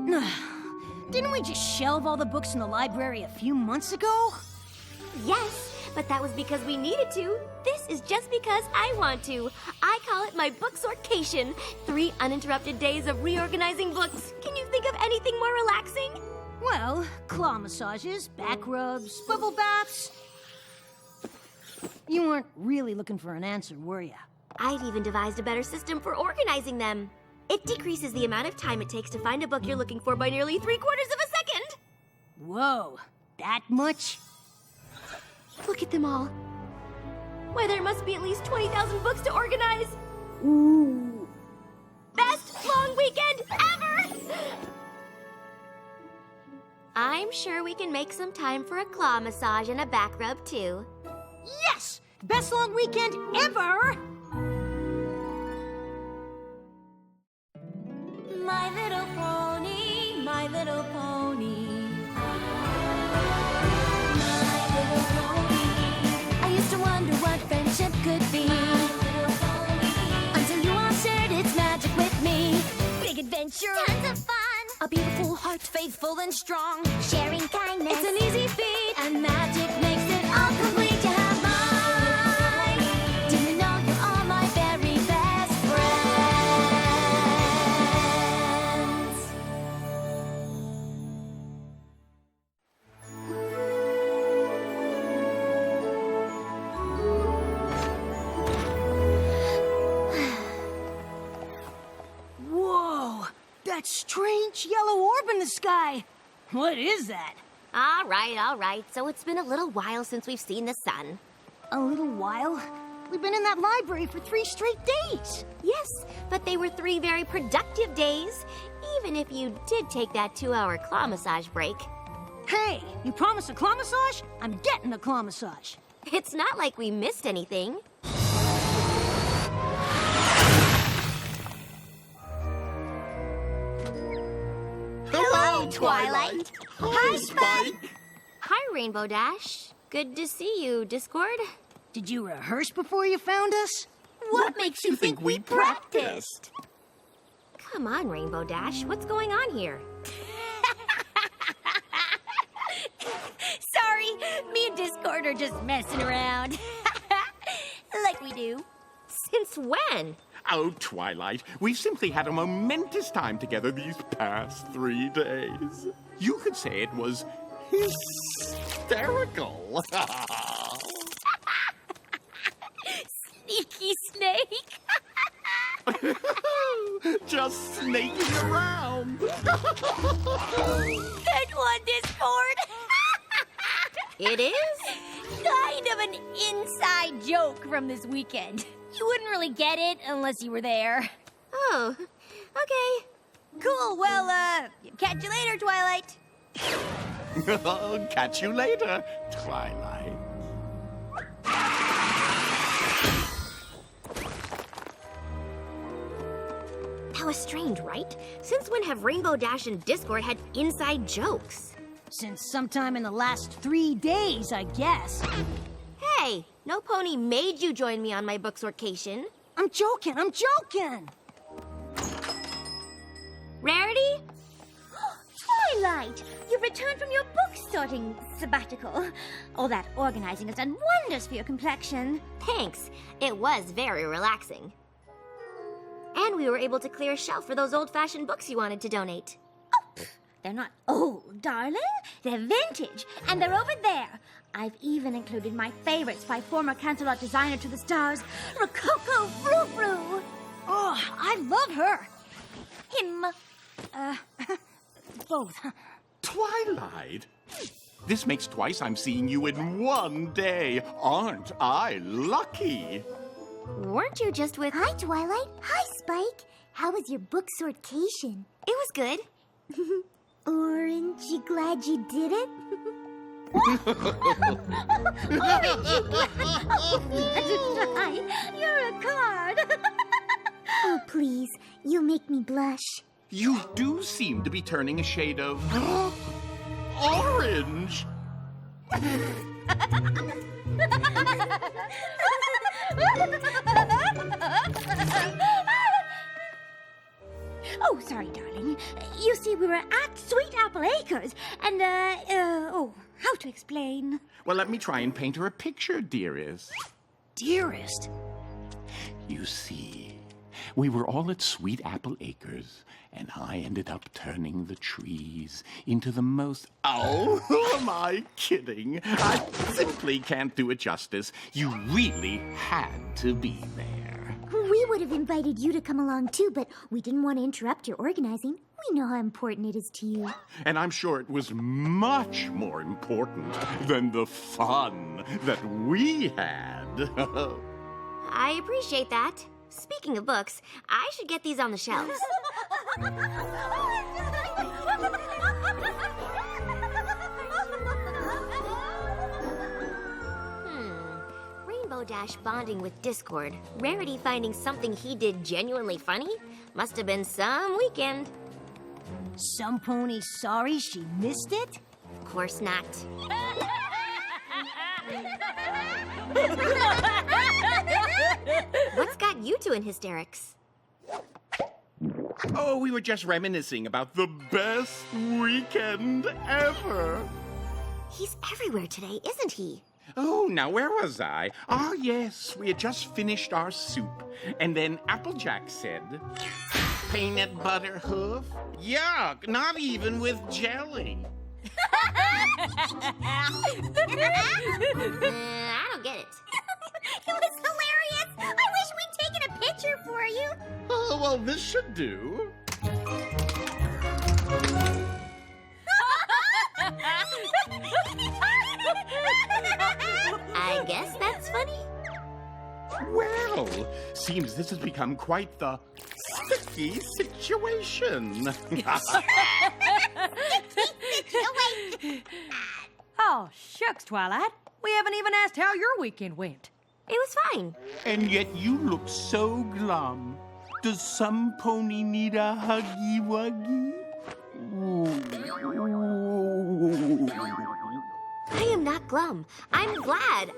Didn't we just shelve all the books in the library a few months ago? Yes, but that was because we needed to. This is just because I want to. I call it my book sortation. 3 uninterrupted days of reorganizing books. Can you think of anything more relaxing? Well, claw massages, back rubs, bubble baths. You weren't really looking for an answer, were you? I've even devised a better system for organizing them. It decreases the amount of time it takes to find a book you're looking for by nearly 3/4 of a second. Whoa, that much? Look at them all. Why, there must be at least 20,000 books to organize. Ooh. Best long weekend ever! I'm sure we can make some time for a claw massage and a back rub, too. Yes! Best long weekend ever! My little pony, my little pony. My little pony. I used to wonder what friendship could be. Until you all shared its magic with me. Big adventure. Tons of fun. A beautiful heart, faithful and strong. Sharing kindness. It's an easy feat. And magic makes it all complete to have mine. Do you know you're all my very best friends? Whoa! That strange yellow orb in the sky! What is that? All right. So it's been a little while since we've seen the sun. A little while? We've been in that library for 3 straight days! Yes, but they were 3 very productive days, even if you did take that 2-hour claw massage break. Hey, you promised a claw massage? I'm getting a claw massage. It's not like we missed anything. Hello, Twilight. Hi, Spike. Hi, Rainbow Dash. Good to see you, Discord. Did you rehearse before you found us? What makes you think we practiced? Come on, Rainbow Dash. What's going on here? Sorry, me and Discord are just messing around. Like we do. Since when? Oh, Twilight, we've simply had a momentous time together these past 3 days. You could say it was hysterical. Sneaky snake. Just snaking around. Good one, Discord. It is? Kind of an inside joke from this weekend. You wouldn't really get it unless you were there. Oh, okay. Cool, well, catch you later, Twilight. Catch you later, Twilight. That was strange, right? Since when have Rainbow Dash and Discord had inside jokes? Since sometime in the last 3 days, I guess. Hey, no pony made you join me on my book sortation. I'm joking! Rarity? Twilight, you've returned from your book sorting sabbatical. All that organizing has done wonders for your complexion. Thanks. It was very relaxing. And we were able to clear a shelf for those old-fashioned books you wanted to donate. They're not old, darling. They're vintage, and they're over there. I've even included my favorites by former Cancelot designer to the stars, Rococo Frou-Frou. Oh, I love her! Him. Both. Twilight? This makes twice I'm seeing you in 1 day. Aren't I lucky? Weren't you just with... Hi, Twilight. Hi, Spike. How was your book sortation? It was good. Aren't you glad you did it? You're a card. Oh, please. You'll make me blush. You do seem to be turning a shade of... orange! Oh, sorry, darling. You see, we were at Sweet Apple Acres, and, how to explain? Well, let me try and paint her a picture, dearest. Dearest. You see, we were all at Sweet Apple Acres, and I ended up turning the trees into the most... Oh, who am I kidding? I simply can't do it justice. You really had to be there. We would have invited you to come along too, but we didn't want to interrupt your organizing. We know how important it is to you. And I'm sure it was much more important than the fun that we had. I appreciate that. Speaking of books, I should get these on the shelves. Rainbow Dash bonding with Discord. Rarity finding something he did genuinely funny? Must have been some weekend. Some pony sorry she missed it? Of course not. What's got you two in hysterics? Oh, we were just reminiscing about the best weekend ever. He's everywhere today, isn't he? Oh, now where was I? Ah, yes, we had just finished our soup. And then Applejack said, peanut butter hoof? Yuck, not even with jelly. I don't get it. It was hilarious. I wish we'd taken a picture for you. Oh, well, this should do. I guess that's funny. Well, seems this has become quite the sticky situation. Oh, shucks, Twilight. We haven't even asked how your weekend went. It was fine. And yet you look so glum. Does some pony need a huggy-wuggy? I am not glum. I'm glad.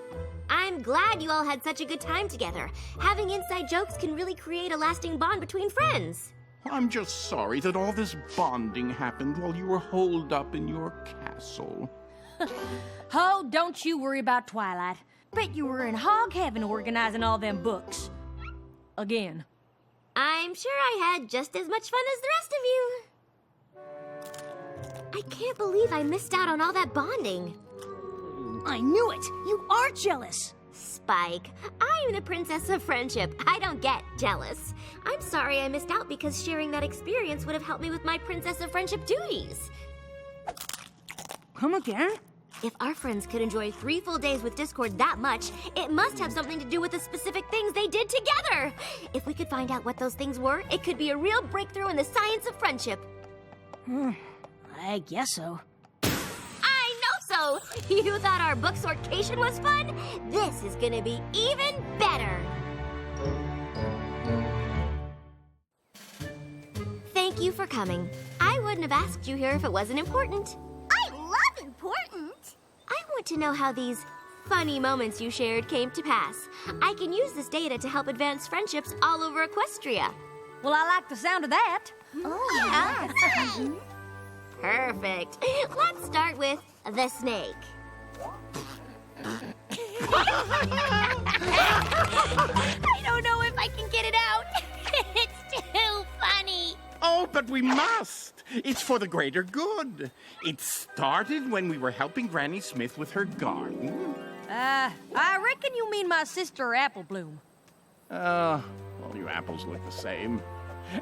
I'm glad you all had such a good time together. Having inside jokes can really create a lasting bond between friends. I'm just sorry that all this bonding happened while you were holed up in your castle. Oh, don't you worry about Twilight. Bet you were in hog heaven organizing all them books. Again. I'm sure I had just as much fun as the rest of you. I can't believe I missed out on all that bonding. I knew it. You are jealous. Spike, I'm the princess of friendship. I don't get jealous. I'm sorry I missed out because sharing that experience would have helped me with my princess of friendship duties. Come again? If our friends could enjoy 3 full days with Discord that much, it must have something to do with the specific things they did together. If we could find out what those things were, it could be a real breakthrough in the science of friendship. I guess so. I know so! You thought our book sortation was fun? This is gonna be even better! Thank you for coming. I wouldn't have asked you here if it wasn't important. I love important. I want to know how these funny moments you shared came to pass. I can use this data to help advance friendships all over Equestria. Well, I like the sound of that. Oh, yeah. Perfect. Let's start with the snake. I don't know if I can get it out. It's too funny. Oh, but we must. It's for the greater good. It started when we were helping Granny Smith with her garden. I reckon you mean my sister Apple Bloom. All you apples look the same.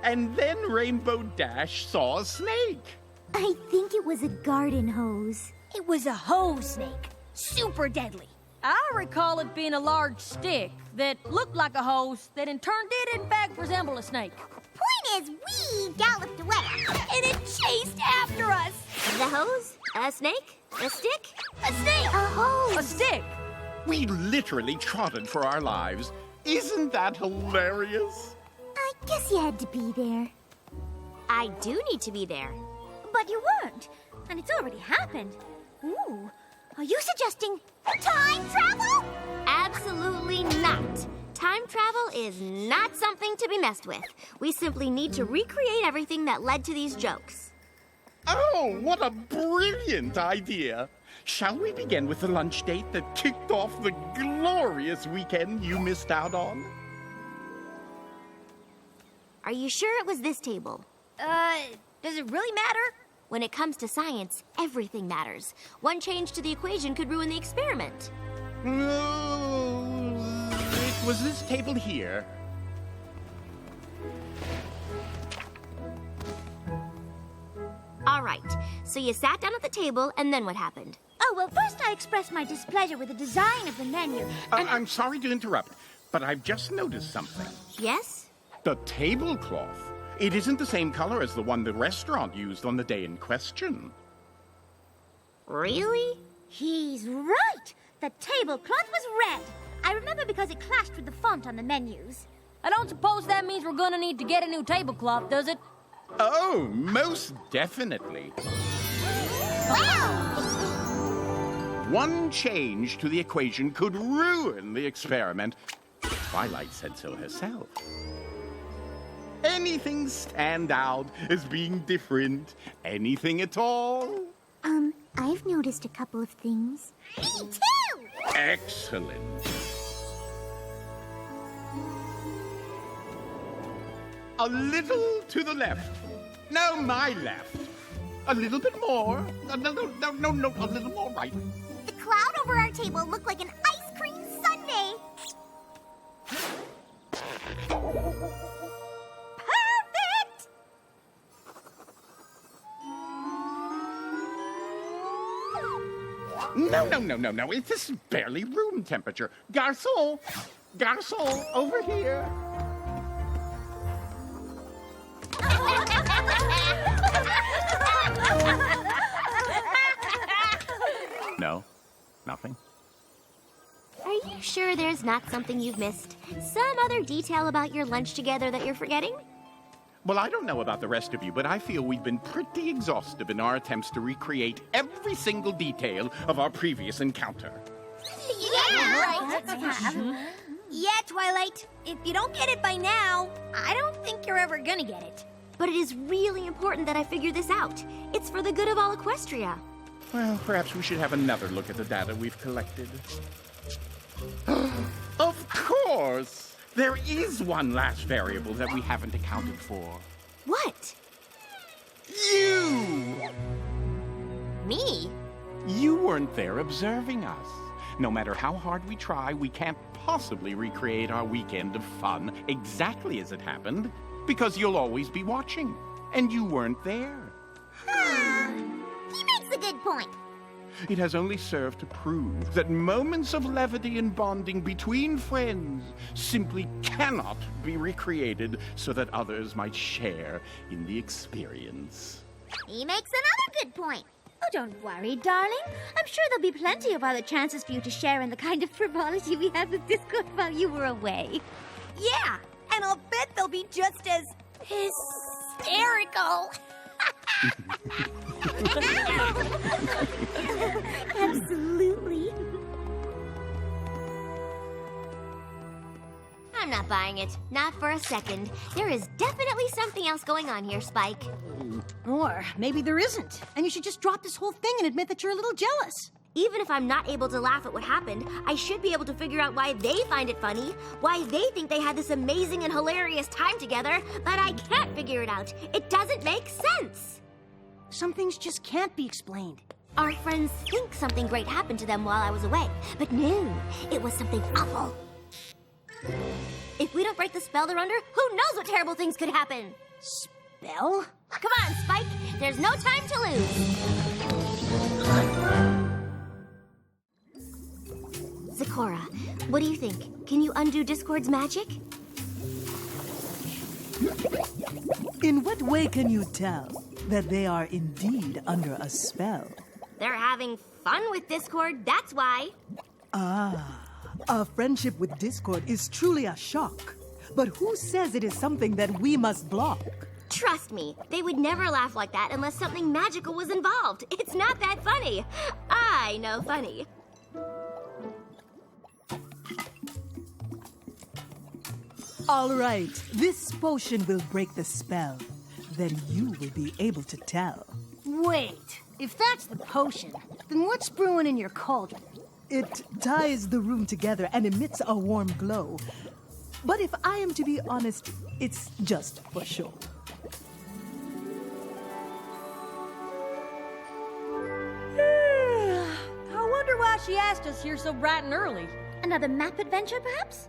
And then Rainbow Dash saw a snake. I think it was a garden hose. It was a hose snake. Super deadly. I recall it being a large stick that looked like a hose that in turn did in fact resemble a snake. Point is, we galloped away, and it chased after us. The hose? A snake? A stick? A snake! A hose! A stick! We literally trotted for our lives. Isn't that hilarious? I guess you had to be there. I do need to be there. But you weren't, and it's already happened. Ooh, are you suggesting Time travel? Absolutely not. Time travel is not something to be messed with. We simply need to recreate everything that led to these jokes. Oh, what a brilliant idea! Shall we begin with the lunch date that kicked off the glorious weekend you missed out on? Are you sure it was this table? Does it really matter? When it comes to science, everything matters. One change to the equation could ruin the experiment. No, it was this table here. All right, so you sat down at the table, and then what happened? Oh, well, first I expressed my displeasure with the design of the menu. I'm sorry to interrupt, but I've just noticed something. Yes? The tablecloth. It isn't the same color as the one the restaurant used on the day in question. Really? He's right. The tablecloth was red. I remember because it clashed with the font on the menus. I don't suppose that means we're gonna need to get a new tablecloth, does it? Oh, most definitely. One change to the equation could ruin the experiment. Twilight said so herself. Anything stand out as being different? Anything at all? I've noticed a couple of things. Me too! Excellent. A little to the left. No, my left. A little bit more. No, a little more right. The cloud over our table looked like an ice cream sundae. Perfect! No. This is barely room temperature. Garçon! Garçon, over here. No? Nothing? Are you sure there's not something you've missed? Some other detail about your lunch together that you're forgetting? Well, I don't know about the rest of you, but I feel we've been pretty exhaustive in our attempts to recreate every single detail of our previous encounter. Yeah, Twilight. If you don't get it by now, I don't think you're ever gonna get it. But it is really important that I figure this out. It's for the good of all Equestria. Well, perhaps we should have another look at the data we've collected. Of course! There is one last variable that we haven't accounted for. What? You! Me? You weren't there observing us. No matter how hard we try, we can't possibly recreate our weekend of fun exactly as it happened, because you'll always be watching, and you weren't there. He makes a good point. It has only served to prove that moments of levity and bonding between friends simply cannot be recreated so that others might share in the experience. He makes another good point. Oh, don't worry, darling. I'm sure there'll be plenty of other chances for you to share in the kind of frivolity we had with Discord while you were away. Yeah, and I'll bet they'll be just as hysterical. Absolutely. I'm not buying it. Not for a second. There is definitely something else going on here, Spike. Or maybe there isn't, and you should just drop this whole thing and admit that you're a little jealous. Even if I'm not able to laugh at what happened, I should be able to figure out why they find it funny, why they think they had this amazing and hilarious time together, but I can't figure it out. It doesn't make sense. Some things just can't be explained. Our friends think something great happened to them while I was away, but no, it was something awful. If we don't break the spell they're under, who knows what terrible things could happen? Spell? Come on, Spike. There's no time to lose. Zecora, what do you think? Can you undo Discord's magic? In what way can you tell that they are indeed under a spell? They're having fun with Discord, that's why. A friendship with Discord is truly a shock. But who says it is something that we must block? Trust me, they would never laugh like that unless something magical was involved. It's not that funny. I know funny. All right, this potion will break the spell. Then you will be able to tell. Wait, if that's the potion, then what's brewing in your cauldron? It ties the room together and emits a warm glow. But if I am to be honest, it's just for show. I wonder why she asked us here so bright and early. Another map adventure, perhaps?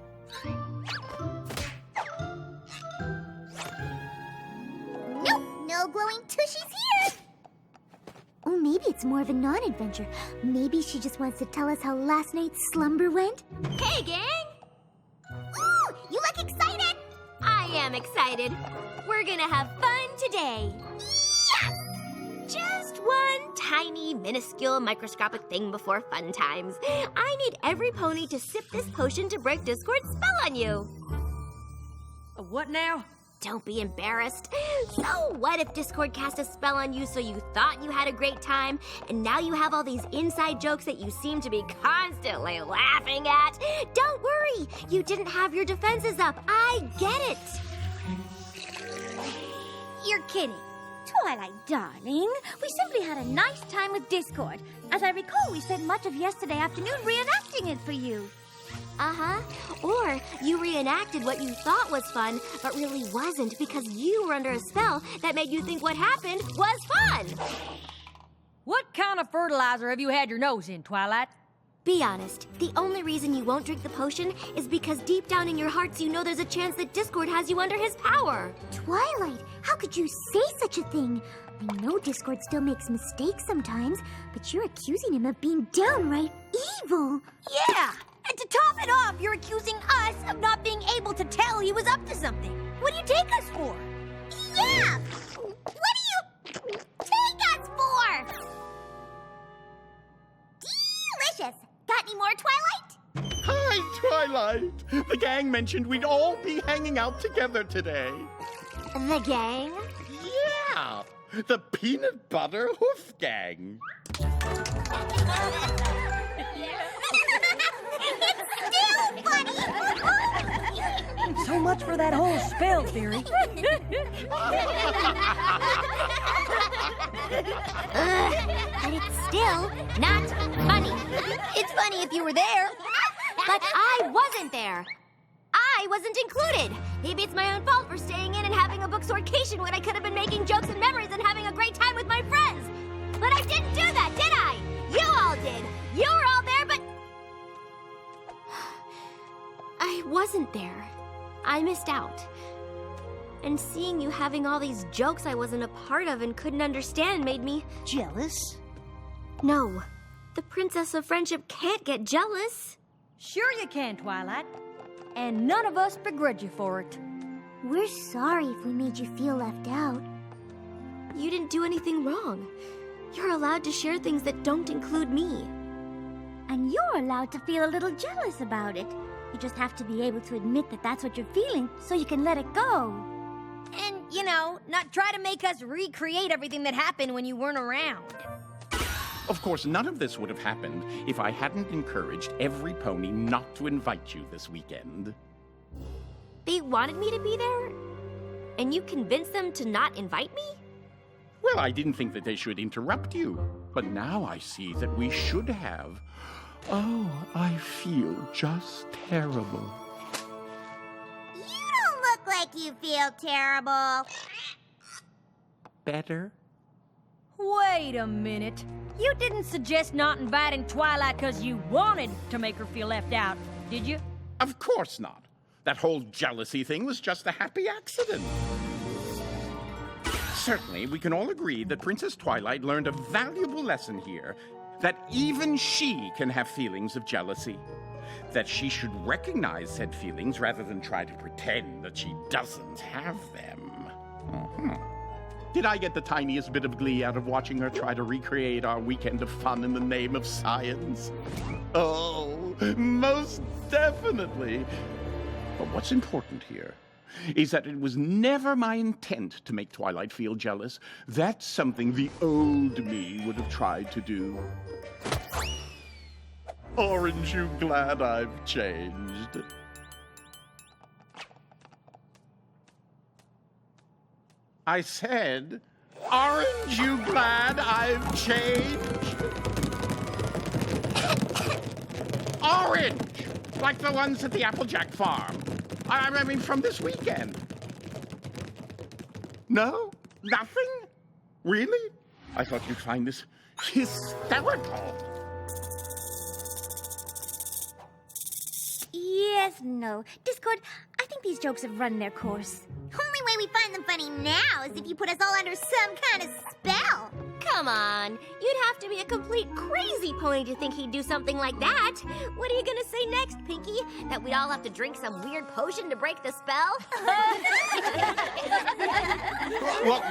Nope, no glowing tushies here. Or maybe it's more of a non-adventure. Maybe she just wants to tell us how last night's slumber went. Hey, gang! Ooh, you look excited! I am excited. We're gonna have fun today. Yeah! Just one tiny, minuscule, microscopic thing before fun times. I need every pony to sip this potion to break Discord's spell on you. What now? Don't be embarrassed. So what if Discord cast a spell on you so you thought you had a great time, and now you have all these inside jokes that you seem to be constantly laughing at? Don't worry, you didn't have your defenses up. I get it. You're kidding. Twilight, darling. We simply had a nice time with Discord. As I recall, we spent much of yesterday afternoon reenacting it for you. Uh-huh. Or you reenacted what you thought was fun, but really wasn't because you were under a spell that made you think what happened was fun. What kind of fertilizer have you had your nose in, Twilight? Be honest, the only reason you won't drink the potion is because deep down in your hearts you know there's a chance that Discord has you under his power. Twilight, how could you say such a thing? I know Discord still makes mistakes sometimes, but you're accusing him of being downright evil. Yeah! And to top it off, you're accusing us of not being able to tell he was up to something. What do you take us for? Yeah! What do you take us for? Delicious! Got any more, Twilight? Hi, Twilight. The gang mentioned we'd all be hanging out together today. The gang? Yeah, the Peanut Butter Hoof Gang. So much for that whole spell theory. But it's still not funny. It's funny if you were there. But I wasn't there. I wasn't included. Maybe it's my own fault for staying in and having a book sortation when I could have been making jokes and memories and having a great time with my friends. But I didn't do that, did I? You all did. You were all there, but I wasn't there. I missed out. And seeing you having all these jokes I wasn't a part of and couldn't understand made me Jealous? No. The Princess of Friendship can't get jealous. Sure you can, Twilight. And none of us begrudge you for it. We're sorry if we made you feel left out. You didn't do anything wrong. You're allowed to share things that don't include me. And you're allowed to feel a little jealous about it. You just have to be able to admit that that's what you're feeling so you can let it go. And, you know, not try to make us recreate everything that happened when you weren't around. Of course, none of this would have happened if I hadn't encouraged every pony not to invite you this weekend. They wanted me to be there? And you convinced them to not invite me? Well, I didn't think that they should interrupt you. But now I see that we should have. Oh, I feel just terrible. You don't look like you feel terrible. Better? Wait a minute. You didn't suggest not inviting Twilight because you wanted to make her feel left out, did you? Of course not. That whole jealousy thing was just a happy accident. Certainly, we can all agree that Princess Twilight learned a valuable lesson here, that even she can have feelings of jealousy. That she should recognize said feelings rather than try to pretend that she doesn't have them. Did I get the tiniest bit of glee out of watching her try to recreate our weekend of fun in the name of science? Oh, most definitely. But what's important here is that it was never my intent to make Twilight feel jealous. That's something the old me would have tried to do. Aren't you glad I've changed? I said, aren't you glad I've changed? Orange! Like the ones at the Applejack farm. I mean, from this weekend. No? Nothing? Really? I thought you'd find this hysterical. Yes, no. Discord, I think these jokes have run their course. Only way we find them funny now is if you put us all under some kind of spell. Come on. You'd have to be a complete crazy pony to think he'd do something like that. What are you gonna say next, Pinky? That we'd all have to drink some weird potion to break the spell? Well,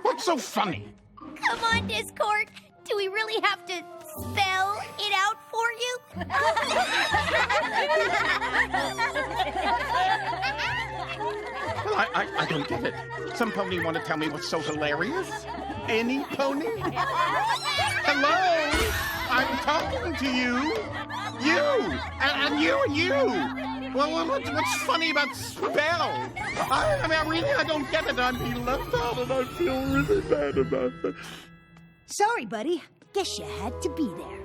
what's so funny? Come on, Discord. Do we really have to spell it out for you? Well, I don't get it. Some pony want to tell me what's so hilarious? Any pony? Hello? I'm talking to you. You! And you and you! Well, what's funny about spell? I mean, I don't get it. I'm being left out and I feel really bad about it. Sorry, buddy. Guess you had to be there.